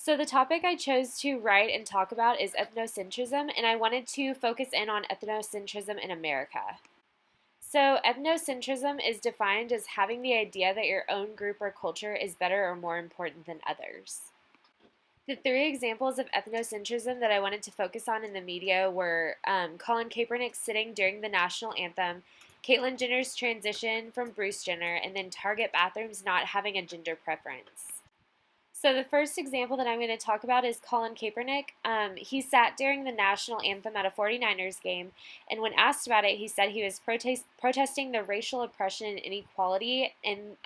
So the topic I chose to write and talk about is ethnocentrism, and I wanted to focus in on ethnocentrism in America. So ethnocentrism is defined as having the idea that your own group or culture is better or more important than others. The three examples of ethnocentrism that I wanted to focus on in the media were Colin Kaepernick sitting during the national anthem, Caitlyn Jenner's transition from Bruce Jenner, and then Target bathrooms not having a gender preference. So the first example that I'm going to talk about is Colin Kaepernick. He sat during the national anthem at a 49ers game, and when asked about it, he said he was protesting the racial oppression and inequality in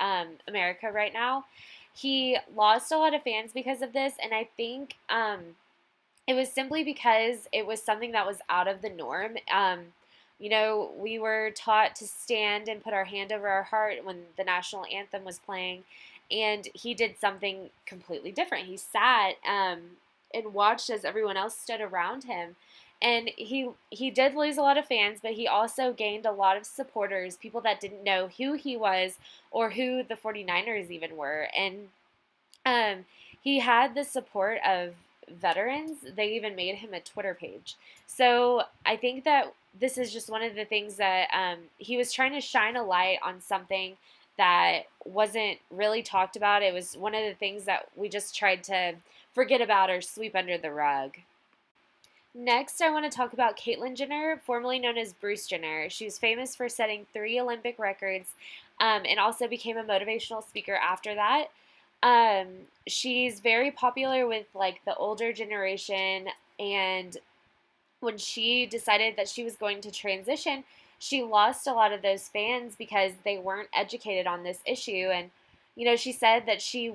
America right now. He lost a lot of fans because of this, and I think it was simply because it was something that was out of the norm. We were taught to stand and put our hand over our heart when the national anthem was playing, and he did something completely different. He sat and watched as everyone else stood around him. And he did lose a lot of fans, but he also gained a lot of supporters, people that didn't know who he was or who the 49ers even were. And he had the support of veterans. They even made him a Twitter page. So I think that this is just one of the things that he was trying to shine a light on something that wasn't really talked about. It was one of the things that we just tried to forget about or sweep under the rug. Next, I want to talk about Caitlyn Jenner, formerly known as Bruce Jenner. She was famous for setting 3 Olympic records and also became a motivational speaker after that. She's very popular with like the older generation, and when she decided that she was going to transition, she lost a lot of those fans because they weren't educated on this issue. And she said that she's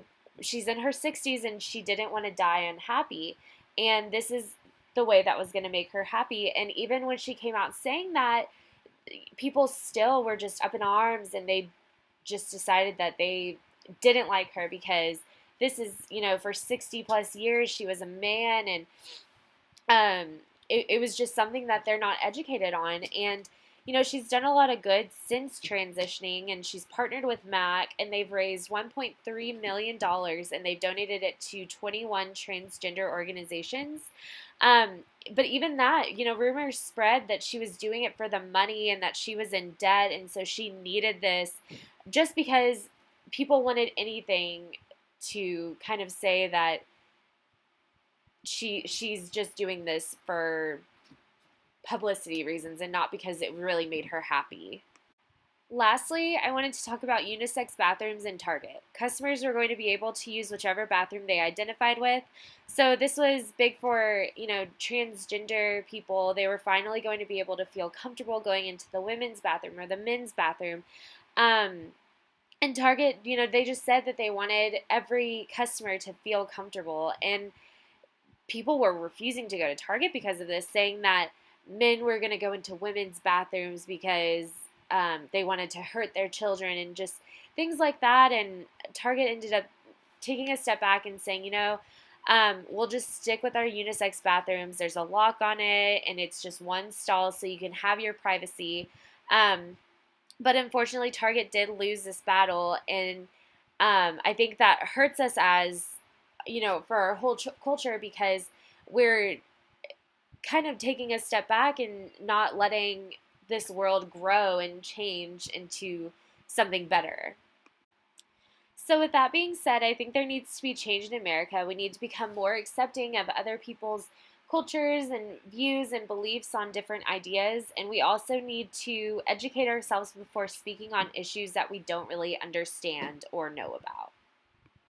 in her 60s and she didn't want to die unhappy, and this is the way that was going to make her happy. And even when she came out saying that, people still were just up in arms, and they just decided that they didn't like her because this is, for 60 plus years she was a man, and it was just something that they're not educated on. And she's done a lot of good since transitioning, and she's partnered with Mac, and they've raised $1.3 million, and they've donated it to 21 transgender organizations. But even that, rumors spread that she was doing it for the money and that she was in debt, and so she needed this just because people wanted anything to kind of say that she's just doing this for publicity reasons and not because it really made her happy. Lastly, I wanted to talk about unisex bathrooms in Target. Customers were going to be able to use whichever bathroom they identified with. So this was big for, transgender people. They were finally going to be able to feel comfortable going into the women's bathroom or the men's bathroom. And Target, they just said that they wanted every customer to feel comfortable. And people were refusing to go to Target because of this, saying that men were going to go into women's bathrooms because they wanted to hurt their children and just things like that. And Target ended up taking a step back and saying, we'll just stick with our unisex bathrooms. There's a lock on it, and it's just one stall so you can have your privacy. But unfortunately, Target did lose this battle, and I think that hurts us as, for our whole culture, because we're kind of taking a step back and not letting this world grow and change into something better. So with that being said, I think there needs to be change in America. We need to become more accepting of other people's cultures and views and beliefs on different ideas, and we also need to educate ourselves before speaking on issues that we don't really understand or know about.